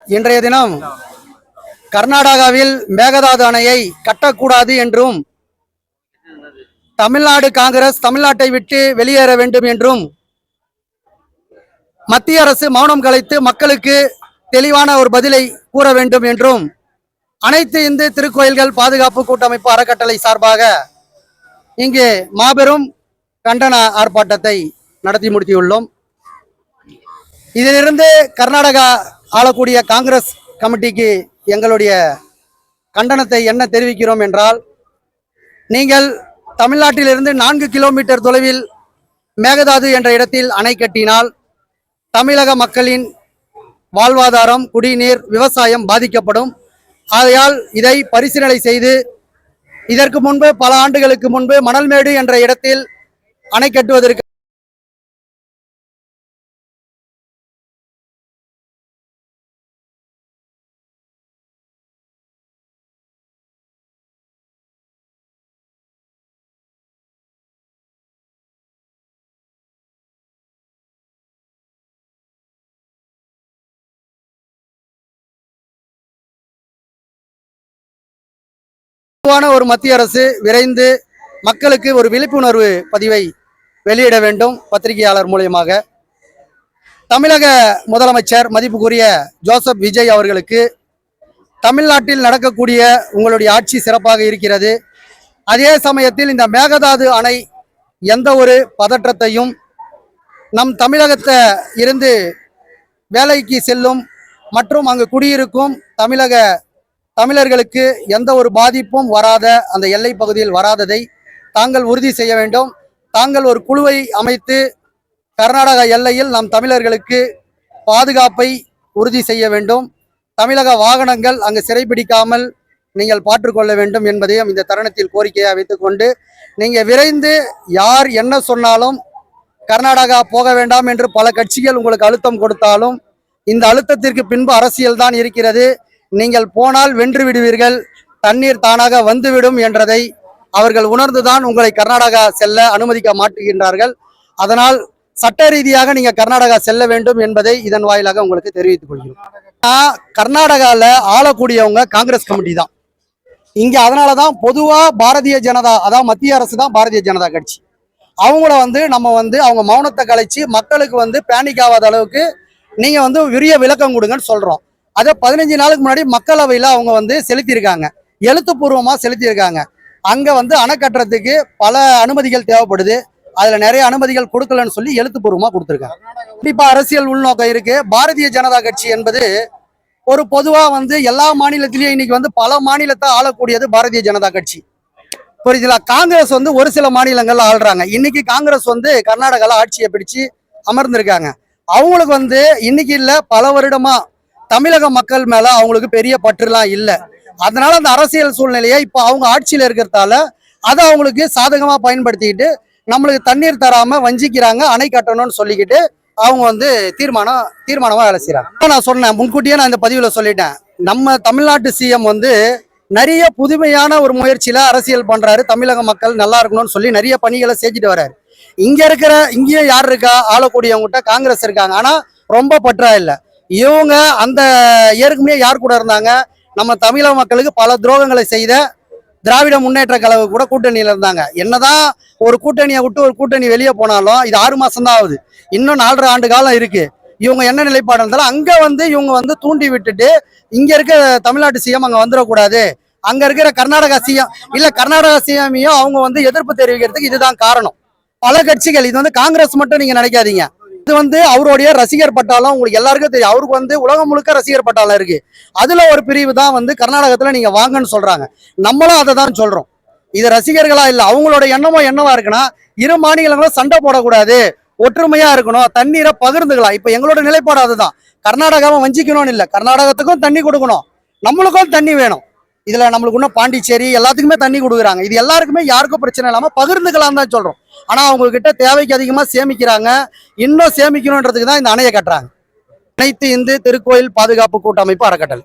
இன்றைய தினம் கர்நாடகாவில் மேகதாது அணையை கட்டக்கூடாது என்றும் தமிழ்நாடு காங்கிரஸ் தமிழ்நாட்டை விட்டு வெளியேற வேண்டும் என்றும் மத்திய அரசு மௌனம் கலைத்து மக்களுக்கு தெளிவான ஒரு பதிலை கூற வேண்டும் என்றும் அனைத்து இந்து திருக்கோயில்கள் பாதுகாப்பு கூட்டமைப்பு அறக்கட்டளை சார்பாக இங்கே மாபெரும் கண்டன ஆர்ப்பாட்டத்தை நடத்தி முடித்துள்ளோம். இதிலிருந்து கர்நாடகா ஆளக்கூடிய காங்கிரஸ் கமிட்டிக்கு எங்களுடைய கண்டனத்தை என்ன தெரிவிக்கிறோம் என்றால், நீங்கள் தமிழ்நாட்டிலிருந்து 4 கிலோமீட்டர் தொலைவில் மேகதாது என்ற இடத்தில் அணை கட்டினால் தமிழக மக்களின் வாழ்வாதாரம், குடிநீர், விவசாயம் பாதிக்கப்படும். ஆகையால் இதை பரிசீலனை செய்து இதற்கு முன்பு பல ஆண்டுகளுக்கு முன்பு மணல்மேடு என்ற இடத்தில் அணை கட்டுவதற்கு ஒரு மத்திய அரசு விரைந்து மக்களுக்கு ஒரு விழிப்புணர்வு பதிவை வெளியிட வேண்டும். பத்திரிகையாளர் மூலமாக தமிழக முதலமைச்சர் மதிப்புக்குரிய ஜோசப் விஜய் அவர்களுக்கு தமிழ்நாட்டில் நடக்கக்கூடிய உங்களுடைய ஆட்சி சிறப்பாக இருக்கிறது. அதே சமயத்தில் இந்த மேகதாது அணை எந்த ஒரு பதற்றத்தையும் நம் தமிழகத்தை இருந்து வேலைக்கு செல்லும் மற்றும் அங்கு குடியிருக்கும் தமிழர்களுக்கு எந்த ஒரு பாதிப்பும் வராத அந்த எல்லை பகுதியில் வராததை தாங்கள் உறுதி செய்ய வேண்டும். தாங்கள் ஒரு குழுவை அமைத்து கர்நாடகா எல்லையில் நம் தமிழர்களுக்கு பாதுகாப்பை உறுதி செய்ய வேண்டும். தமிழக வாகனங்கள் அங்கு சிறைபிடிக்காமல் நீங்கள் பார்த்துக்கொள்ள வேண்டும் என்பதையும் இந்த தருணத்தில் கோரிக்கையாக வைத்துக்கொண்டு, நீங்கள் விரைந்து யார் என்ன சொன்னாலும் கர்நாடகா போக வேண்டாம் என்று பல கட்சிகள் உங்களுக்கு அழுத்தம் கொடுத்தாலும் இந்த அழுத்தத்திற்கு பின்பு அரசியல் தான் இருக்கிறது. நீங்கள் போனால் வென்று விடுவீர்கள், தண்ணீர் தானாக வந்துவிடும் என்றதை அவர்கள் உணர்ந்துதான் உங்களை கர்நாடகா செல்ல அனுமதிக்க மாட்டுகின்றார்கள். அதனால் சட்ட ரீதியாக நீங்க கர்நாடகா செல்ல வேண்டும் என்பதை இதன் வாயிலாக உங்களுக்கு தெரிவித்துக் கொள்கிறோம். கர்நாடகாவில் ஆளக்கூடியவங்க காங்கிரஸ் கமிட்டி தான் இங்க. அதனாலதான் பொதுவா பாரதிய ஜனதா, அதாவது மத்திய அரசு தான் பாரதிய ஜனதா கட்சி. அவங்கள நம்ம அவங்க மௌனத்தை கலைச்சு மக்களுக்கு பேனிக் ஆகாத அளவுக்கு நீங்க உரிய விளக்கம் கொடுங்கன்னு சொல்றோம். அதை 15 நாளுக்கு முன்னாடி மக்களவையில் அவங்க செலுத்தியிருக்காங்க, எழுத்துப்பூர்வமாக செலுத்தியிருக்காங்க. அங்கே அணை கட்டுறதுக்கு பல அனுமதிகள் தேவைப்படுது, அதில் நிறைய அனுமதிகள் கொடுக்கலன்னு சொல்லி எழுத்துப்பூர்வமாக கொடுத்துருக்காங்க. கண்டிப்பாக அரசியல் உள்நோக்கம் இருக்கு. பாரதிய ஜனதா கட்சி என்பது ஒரு பொதுவாக எல்லா மாநிலத்திலையும் இன்னைக்கு பல மாநிலத்தை ஆளக்கூடியது பாரதிய ஜனதா கட்சி. புரியுதுங்களா? காங்கிரஸ் ஒரு சில மாநிலங்கள்ல ஆள்றாங்க. இன்னைக்கு காங்கிரஸ் கர்நாடகாவில் ஆட்சியை பிடிச்சு அமர்ந்திருக்காங்க. அவங்களுக்கு இன்னைக்கு இல்லை, பல வருடமா தமிழக மக்கள் மேல அவங்களுக்கு பெரிய பற்றுலாம் இல்லை. அதனால அந்த அரசியல் சூழ்நிலையை இப்போ அவங்க ஆட்சியில் இருக்கிறதால அதை அவங்களுக்கு சாதகமா பயன்படுத்திக்கிட்டு நம்மளுக்கு தண்ணீர் தராம வஞ்சிக்கிறாங்க. அணை கட்டணும்னு சொல்லிக்கிட்டு அவங்க தீர்மானமா வேலை செய்யறாங்க. நான் சொன்னேன் முன்கூட்டியே, நான் இந்த பதிவுல சொல்லிட்டேன். நம்ம தமிழ்நாட்டு சிஎம் நிறைய புதுமையான ஒரு முயற்சியில அரசியல் பண்றாரு. தமிழக மக்கள் நல்லா இருக்கணும்னு சொல்லி நிறைய பணிகளை செஞ்சுட்டு வர்றாரு. இங்கேயும் யார் இருக்கா? ஆளக்கூடியவங்ககிட்ட காங்கிரஸ் இருக்காங்க, ஆனா ரொம்ப பற்றா இல்லை. இவங்க அந்த ஏற்கனவே யார் கூட இருந்தாங்க? நம்ம தமிழக மக்களுக்கு பல துரோகங்களை செய்த திராவிட முன்னேற்ற கழகம் கூட கூட்டணியில இருந்தாங்க. என்னதான் ஒரு கூட்டணியை விட்டு ஒரு கூட்டணி வெளியே போனாலும் இது 6 மாசம் தான் ஆகுது, இன்னும் 4.5 ஆண்டு காலம் இருக்கு. இவங்க என்ன நிலைப்பாடு இருந்தாலும் அங்க இவங்க தூண்டி விட்டுட்டு இங்க இருக்க தமிழ்நாட்டு சிஎம் அங்க வந்துடக்கூடாது, அங்க இருக்கிற கர்நாடகா சிஎம் இல்ல கர்நாடகா சிஎம்மையும் அவங்க எதிர்ப்பு தெரிவிக்கிறதுக்கு இதுதான் காரணம். பல கட்சிகள், இது காங்கிரஸ் மட்டும் நீங்க நினைக்காதீங்க. இது அவருடைய ரசிகர் பட்டாளம் உங்களுக்கு எல்லாருக்கும் தெரியும். அவருக்கு உலகம் முழுக்க ரசிகர் பட்டாளம் இருக்கு. அதுல ஒரு பிரிவு தான் கர்நாடகத்துல நீங்க வாங்கன்னு சொல்றாங்க. நம்மளும் அதை தான் சொல்றோம். இது ரசிகர்களா இல்ல, அவங்களோட எண்ணமோ என்னவா இருக்குன்னா, இரு மாநிலங்களும் சண்டை போடக்கூடாது, ஒற்றுமையா இருக்கணும், தண்ணீரை பகிர்ந்துக்கலாம். இப்ப எங்களோட நிலைப்பாடு அதுதான். கர்நாடகாவை வஞ்சிக்கணும்னு இல்லை, கர்நாடகத்துக்கும் தண்ணி கொடுக்கணும், நம்மளுக்கும் தண்ணி வேணும். இதுல நம்மளுக்கு இன்னும் பாண்டிச்சேரி எல்லாத்துக்குமே தண்ணி கொடுக்குறாங்க. இது எல்லாருக்குமே யாருக்கும் பிரச்சனை இல்லாம பகிர்ந்துக்கலாம் தான் சொல்றோம். ஆனா அவங்க கிட்ட தேவைக்கு அதிகமா சேமிக்கிறாங்க. இன்னும் சேமிக்கணும்ன்றதுக்கு தான் இந்த அணையை கட்டுறாங்க. அனைத்து இந்து திருக்கோயில் பாதுகாப்பு கூட்டமைப்பு அறக்கட்டளை.